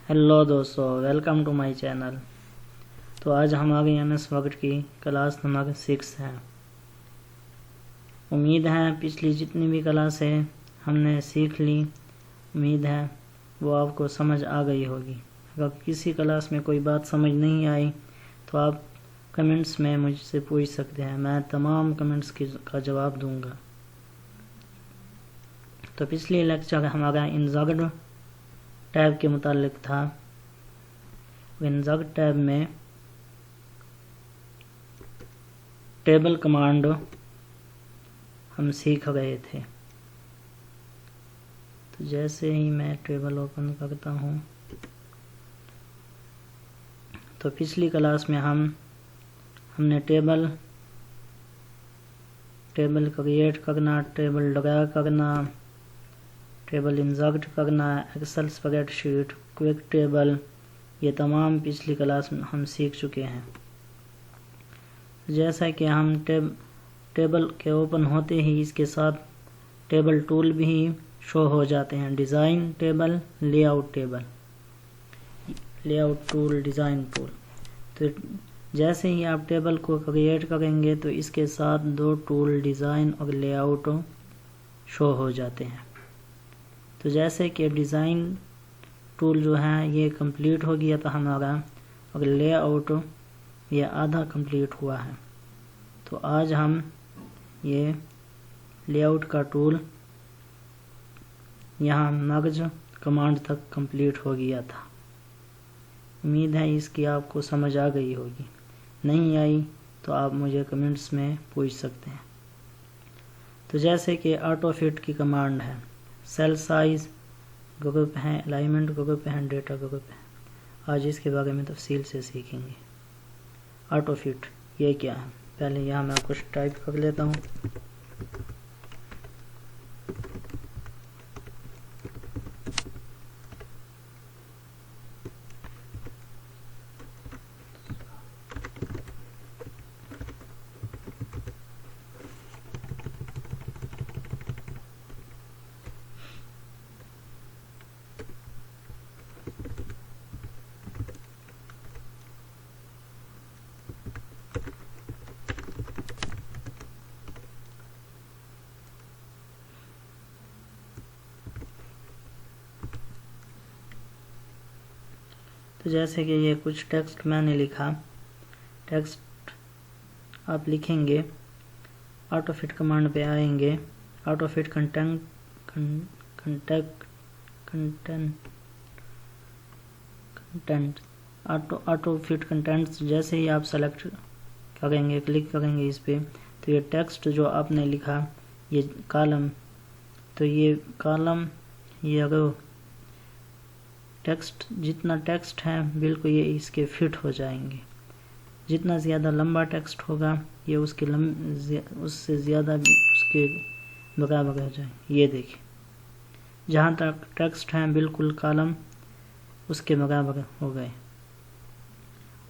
Hello दोस्तों, welcome to my channel. तो आज हमारे एमएस वर्ड की क्लास नंबर 6 है। उम्मीद है पिछली जितनी भी क्लास है हमने सीख ली, उम्मीद है वो आपको समझ आ गई होगी। अगर किसी क्लास में कोई बात समझ नहीं आई तो आप कमेंट्स में मुझसे पूछ सकते हैं, मैं तमाम कमेंट्स का जवाब दूंगा। तो पिछले लेक्चर हमारा इंजर्ट टैब के मुतालिक था। इंजर्ट टैब में टेबल कमांड हम सीख रहे थे। तो जैसे ही मैं टेबल ओपन करता हूँ तो पिछली क्लास में हमने टेबल क्रिएट करना, टेबल ड्रा करना, टेबल इंसर्ट करना, एक्सेल स्प्रेडशीट, क्विक टेबल, ये तमाम पिछली क्लास में हम सीख चुके हैं। जैसा कि हम टेबल के ओपन होते ही इसके साथ टेबल टूल भी शो हो जाते हैं। Design table, layout table, layout tool, design tool. तो जैसे ही आप टेबल को क्रिएट करेंगे तो इसके साथ दो टूल डिज़ाइन और लेआउट शो हो जाते हैं। तो जैसे कि डिज़ाइन टूल जो है ये कंप्लीट हो गया था हमारा, और लेआउट ये आधा कंप्लीट हुआ है। तो आज हम ये लेआउट का टूल यहाँ मर्ज कमांड तक कंप्लीट हो गया था। उम्मीद है इसकी आपको समझ आ गई होगी। नहीं आई तो आप मुझे कमेंट्स में पूछ सकते हैं। तो जैसे कि ऑटो फिट की कमांड है, सेल साइज ग्रुप है, अलाइनमेंट ग्रुप है, डेटा ग्रुप है। आज इसके बारे में तफसील से सीखेंगे। ऑटो फिट ये क्या है, पहले यहाँ मैं कुछ टाइप कर लेता हूँ। तो जैसे कि ये कुछ टेक्स्ट मैंने लिखा, टेक्स्ट आप लिखेंगे, ऑटो फिट कमांड पे आएंगे, auto fit content auto fit contents जैसे ही आप सेलेक्ट करेंगे, क्लिक करेंगे इस पे, तो ये टेक्स्ट जो आपने लिखा ये कॉलम, तो ये कॉलम, ये अगर टेक्स्ट जितना टेक्स्ट है बिल्कुल ये इसके फिट हो जाएंगे। जितना ज़्यादा लंबा टेक्स्ट होगा ये उसके उससे ज़्यादा उसके बराबर हो जाएंगे। ये देखिए जहाँ तक टेक्स्ट है बिल्कुल कॉलम उसके बराबर हो गए।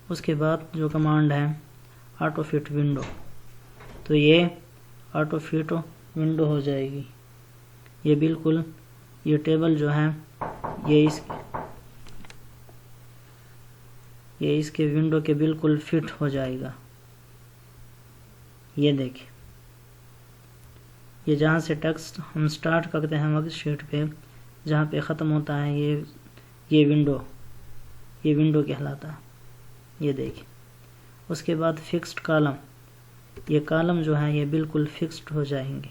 उसके बाद जो कमांड है ऑटो फिट विंडो, तो ये ऑटो फिट विंडो हो जाएगी। ये बिल्कुल ये टेबल जो है ये इसके विंडो के बिल्कुल फिट हो जाएगा। ये देखिए ये जहाँ से टेक्स्ट हम स्टार्ट करते हैं वर्कशीट पे, जहाँ पे ख़त्म होता है ये विंडो कहलाता है। ये देखिए उसके बाद फिक्स्ड कॉलम, ये कॉलम जो है ये बिल्कुल फिक्स्ड हो जाएंगे।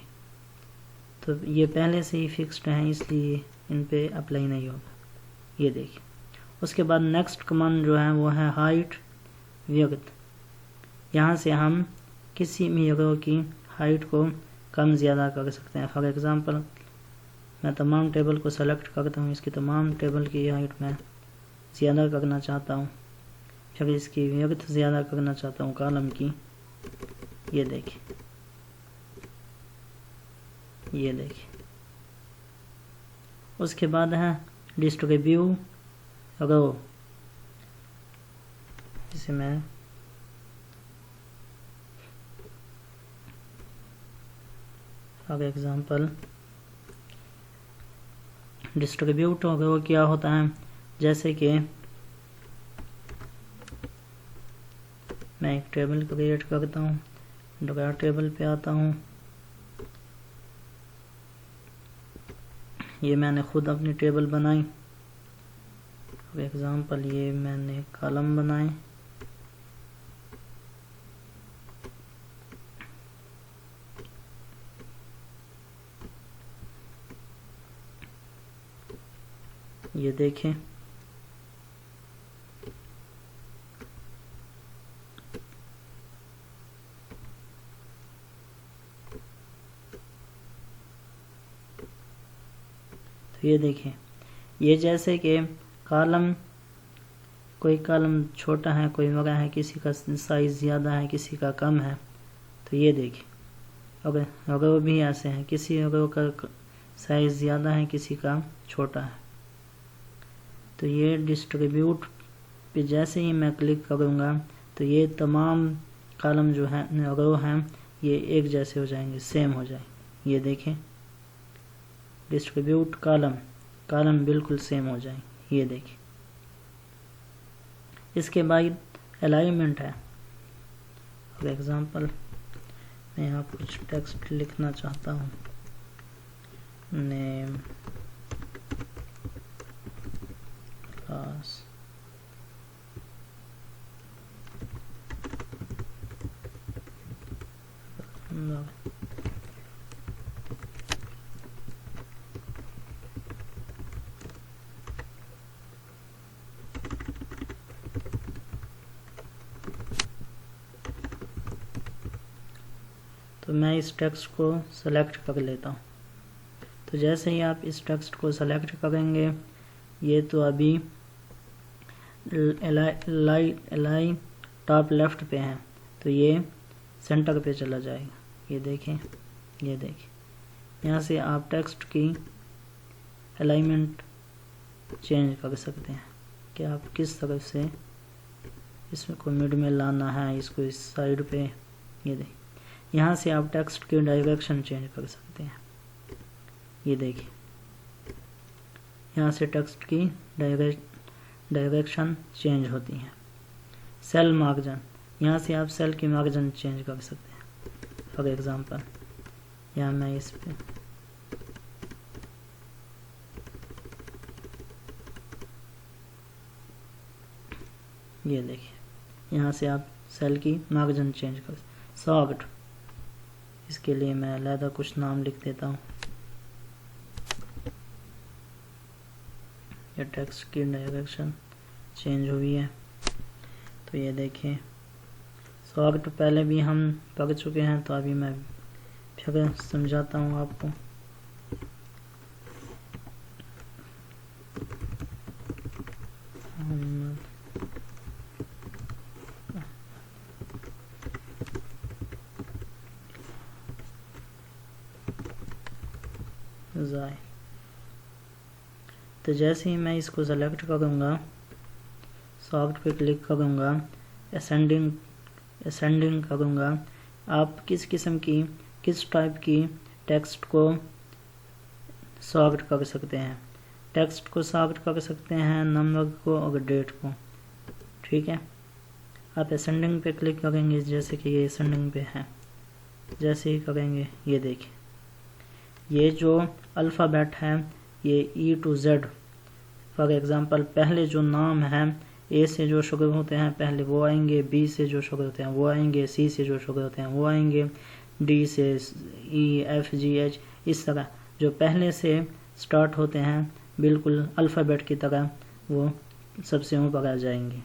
तो ये पहले से ही फिक्स्ड हैं इसलिए इन पे अप्लाई नहीं होगा। ये देखिए उसके बाद नेक्स्ट कमांड जो है वो है हाइट विड्थ। यहाँ से हम किसी भी रो की हाइट को कम ज़्यादा कर सकते हैं। फॉर एग्ज़ाम्पल मैं तमाम टेबल को सेलेक्ट करता हूँ, इसकी तमाम टेबल की हाइट मैं ज़्यादा करना चाहता हूँ, फिर इसकी विड्थ ज़्यादा करना चाहता हूँ कॉलम की। ये देखिए उसके बाद है डिस्ट्रीब्यूट रो, इसे मैं फॉर एग्ज़ाम्पल डिस्ट्रीब्यूट रो क्या होता है, जैसे कि मैं एक टेबल क्रिएट करता हूँ, दोबारा टेबल पे आता हूँ। ये मैंने खुद अपनी टेबल बनाई। फॉर एग्जांपल ये मैंने कॉलम बनाए। ये देखें, तो ये देखें, ये जैसे कि कॉलम, कोई कॉलम छोटा है, कोई बड़ा है, किसी का साइज ज़्यादा है, किसी का कम है। तो ये देखिए, अगर वो भी ऐसे हैं, किसी अगर का साइज ज़्यादा है, किसी का छोटा है। तो ये डिस्ट्रीब्यूट पे जैसे ही मैं क्लिक करूँगा तो ये तमाम कॉलम जो है रो हैं ये एक जैसे हो जाएंगे, सेम हो जाएंगे। ये देखें, डिस्ट्रीब्यूट कॉलम बिल्कुल सेम हो जाएंगे। ये देखिए, इसके बाद अलाइनमेंट है। फॉर एग्जांपल मैं यहाँ कुछ टेक्स्ट लिखना चाहता हूँ, नेम क्लास, तो मैं इस टेक्स्ट को सेलेक्ट कर लेता हूँ। तो जैसे ही आप इस टेक्स्ट को सेलेक्ट करेंगे, ये तो अभी एलाइन टॉप लेफ्ट पे है, तो ये सेंटर पे चला जाएगा। ये देखें, ये देखें, यहाँ से आप टेक्स्ट की अलाइनमेंट चेंज कर सकते हैं कि आप किस तरफ से इसको मिड में लाना है, इसको इस साइड पे। ये देखें, यहाँ से आप टेक्स्ट की डायरेक्शन चेंज कर सकते हैं। ये देखिए, यहाँ से टेक्स्ट की डायरेक्शन चेंज होती है। सेल मार्जिन, यहाँ से आप सेल की मार्जिन चेंज कर सकते हैं। फॉर एग्जांपल यहाँ मैं इस पे ये देखिए, यहाँ से आप सेल की मार्जिन चेंज कर। सॉर्ट, इसके लिए मैं अलग कुछ नाम लिख देता हूँ। ये टेक्स्ट की डायरेक्शन चेंज हुई है। तो ये देखिए, सॉर्ट पहले भी हम पढ़ चुके हैं, तो अभी मैं फिर समझाता हूँ आपको। तो जैसे ही मैं इसको सेलेक्ट करूँगा, सॉर्ट पे क्लिक करूँगा, असेंडिंग करूँगा, आप किस किस्म की, किस टाइप की टेक्स्ट को सॉर्ट कर सकते हैं। टेक्स्ट को सॉर्ट कर सकते हैं, नंबर को और डेट को। ठीक है, आप असेंडिंग पे क्लिक करेंगे, जैसे कि ये असेंडिंग पे है। जैसे ही करेंगे, ये देखिए, ये जो अल्फ़ाबेट है ये E to Z। For example पहले जो नाम हैं A से जो शुरू होते हैं पहले वो आएंगे, B से जो शुरू होते हैं वो आएंगे, C से जो शुरू होते हैं वो आएंगे, D से E F G H, इस तरह जो पहले से स्टार्ट होते हैं बिल्कुल अल्फ़ाबेट की तरह वो सबसे ऊपर आ जाएंगे।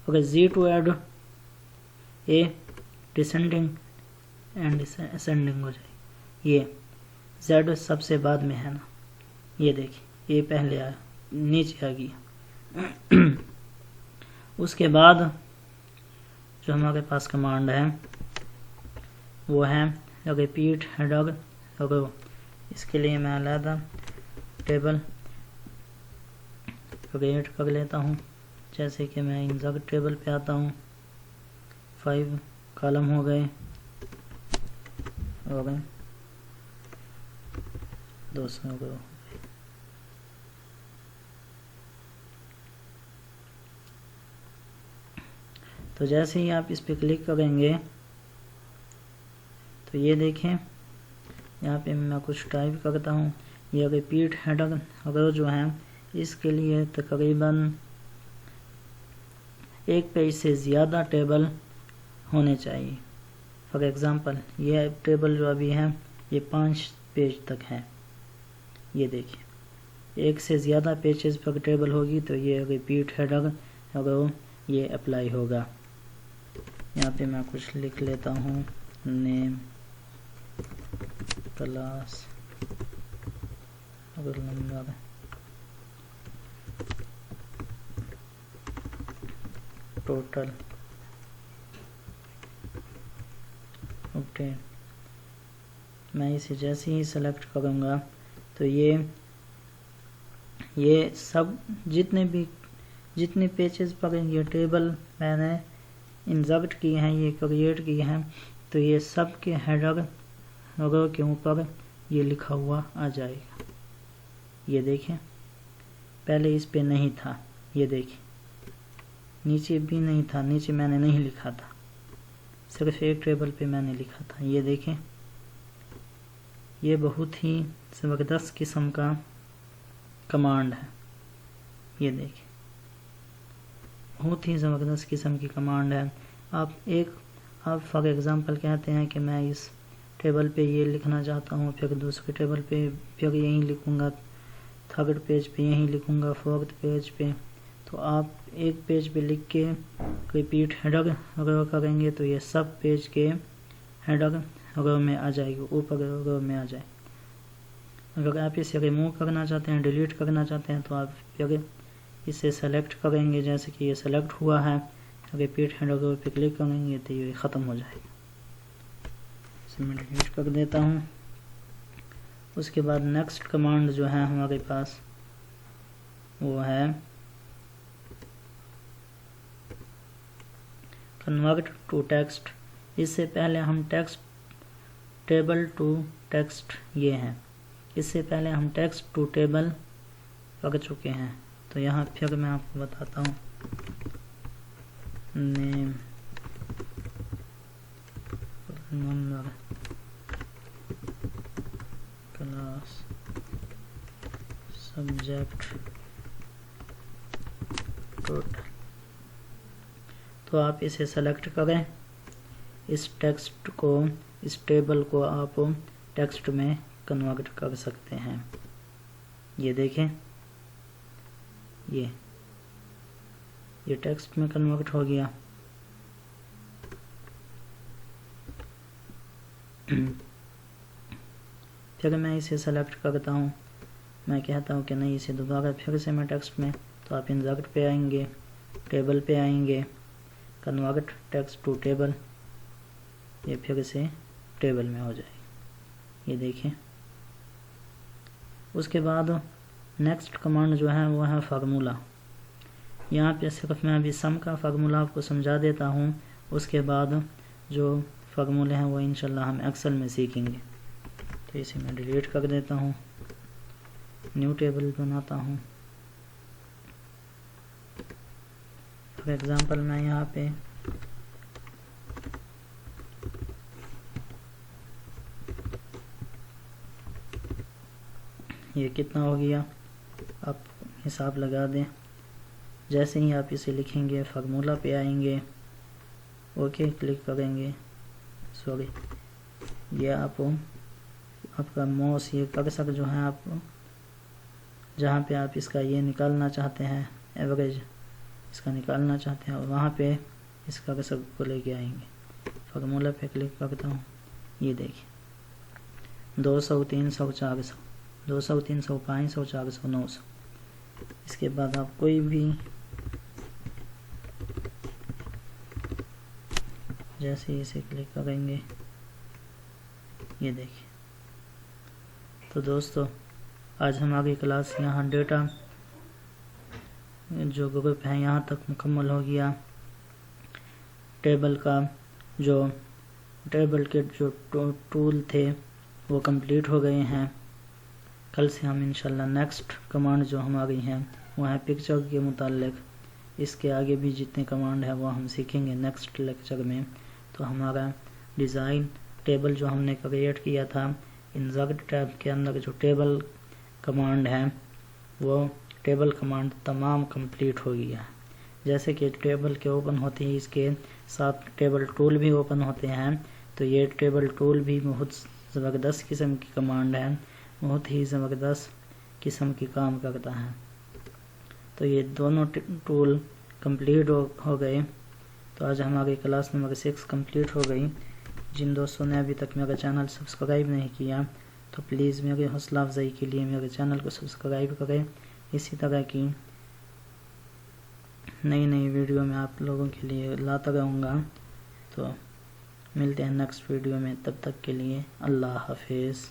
Okay, Z to add A, descending and ascending हो जाएगी। ये Z सबसे बाद में है ना, ये देखिए, ये पहले आया, नीचे आ गया। उसके बाद जो हमारे पास कमांड है वो है रिपीट हेडर रो। इसके लिए मैं अलग टेबल क्रिएट कर लेता हूँ। जैसे कि मैं इंसर्ट टेबल पे आता हूँ, 5 कॉलम हो गए और 200 रो। तो जैसे ही आप इस पर क्लिक करेंगे तो ये देखें यहाँ पे मैं कुछ टाइप करता हूँ। ये रिपीट हेडर रो जो है इसके लिए तकरीबन एक पेज से ज़्यादा टेबल होने चाहिए। फॉर एग्ज़ाम्पल ये टेबल जो अभी है ये 5 पेज तक है। ये देखिए एक से ज़्यादा पेजेस पर टेबल होगी तो ये रिपीट हेडर रो ये अप्लाई होगा। यहाँ पे मैं कुछ लिख लेता हूँ, name, class, roll number, total, okay. मैं इसे जैसे ही सेलेक्ट करूँगा तो ये सब जितने पेजेस पर ये टेबल मैंने इंसर्ट किए हैं, ये क्रिएट किए हैं, तो ये सब के हेडर रो के ऊपर ये लिखा हुआ आ जाएगा। ये देखें पहले इस पे नहीं था, ये देखिए नीचे भी नहीं था, नीचे मैंने नहीं लिखा था, सिर्फ एक टेबल पे मैंने लिखा था। ये देखें ये बहुत ही ज़बरदस्त किस्म का कमांड है। ये देखिए बहुत ही ज़बरदस्त किस्म की कमांड है। आप फॉर एग्ज़ाम्पल कहते हैं कि मैं इस टेबल पे ये लिखना चाहता हूँ, फिर दूसरे टेबल पे फिर यहीं लिखूँगा, थर्ड पेज पे यहीं लिखूँगा, फोर्थ पेज पे, तो आप एक पेज पे लिख के रिपीट हेडर रो करेंगे तो ये सब पेज के हेडर रो में आ जाएगी, ऊपर रो में आ जाए। अगर आप इसे रिमूव करना चाहते हैं, डिलीट करना चाहते हैं, तो आप फिर इसे सेलेक्ट करेंगे, जैसे कि ये सेलेक्ट हुआ है, रिपीट हेडर रो पे क्लिक करेंगे तो ये ख़त्म हो जाएगा। इसे मैं डिलीट कर देता हूँ। उसके बाद नेक्स्ट कमांड जो है हमारे पास वो है कन्वर्ट टू टेक्स्ट। इससे पहले हम टेक्स्ट टेबल टू टेक्स्ट ये हैं, इससे पहले हम टेक्स्ट टू टेबल कर चुके हैं। तो यहाँ फिर मैं आपको बताता हूँ, name, number, class, subject, total. तो आप इसे सेलेक्ट करें, इस टेक्स्ट को, इस टेबल को आप टेक्स्ट में कन्वर्ट कर सकते हैं। ये देखें ये टेक्स्ट में कन्वर्ट हो गया। फिर मैं इसे सेलेक्ट करता हूँ, मैं कहता हूँ कि नहीं इसे दोबारा फिर से मैं टेक्स्ट में, तो आप इंसर्ट पे आएंगे, टेबल पे आएंगे, कन्वर्ट टेक्स्ट टू टेबल, ये फिर से टेबल में हो जाएगी। ये देखें। उसके बाद नेक्स्ट कमांड जो है वो है फार्मूला। यहाँ पे सिर्फ मैं अभी सम का फार्मूला आपको समझा देता हूँ, उसके बाद जो फार्मूले हैं वो इंशाल्लाह हम एक्सेल में सीखेंगे। तो इसे मैं डिलीट कर देता हूँ, न्यू टेबल बनाता हूँ। फॉर एग्जांपल मैं यहाँ पे ये कितना हो गया आप हिसाब लगा दें। जैसे ही आप इसे लिखेंगे फार्मूला पे आएंगे, ओके क्लिक करेंगे, सॉरी ये आपका माउस ये कर्सर जो है आप जहाँ पे आप इसका ये निकालना चाहते हैं, एवरेज इसका निकालना चाहते हैं, और वहाँ पे इस कर्सर को लेके आएंगे। फार्मूला पे क्लिक करता हूँ, ये देखिए 200, 300, 400, 200, 300, 500, 400, 900। इसके बाद आप कोई भी जैसे इसे क्लिक करेंगे, ये देखिए। तो दोस्तों आज हमारी क्लास यहाँ डेटा जो ग्रुप है यहाँ तक मुकम्मल हो गया। टेबल के जो टूल थे वो कंप्लीट हो गए हैं। कल से हम इंशाल्लाह नेक्स्ट कमांड जो हमारी हैं वो है पिक्चर के मुताल्लिक इसके आगे भी जितने कमांड है वो हम सीखेंगे नेक्स्ट लेक्चर में। तो हमारा डिज़ाइन टेबल जो हमने क्रिएट किया था इंसर्ट टैब के अंदर, जो टेबल कमांड है वो टेबल कमांड तमाम कंप्लीट हो गया। जैसे कि टेबल के ओपन होते ही इसके साथ टेबल टूल भी ओपन होते हैं, तो ये टेबल टूल भी बहुत ज़बरदस्त किस्म की कमांड है, बहुत ही ज़बरदस्त किस्म की काम करता है। तो ये दोनों टूल कंप्लीट हो गए। तो आज हमारी क्लास नंबर 6 कंप्लीट हो गई। जिन दोस्तों ने अभी तक मेरा चैनल सब्सक्राइब नहीं किया तो प्लीज़ मेरी हौसला अफजाई के लिए मेरे चैनल को सब्सक्राइब करें। इसी तरह की नई नई वीडियो मैं आप लोगों के लिए लाता रहूँगा। तो मिलते हैं नेक्स्ट वीडियो में, तब तक के लिए अल्लाह हाफिज़।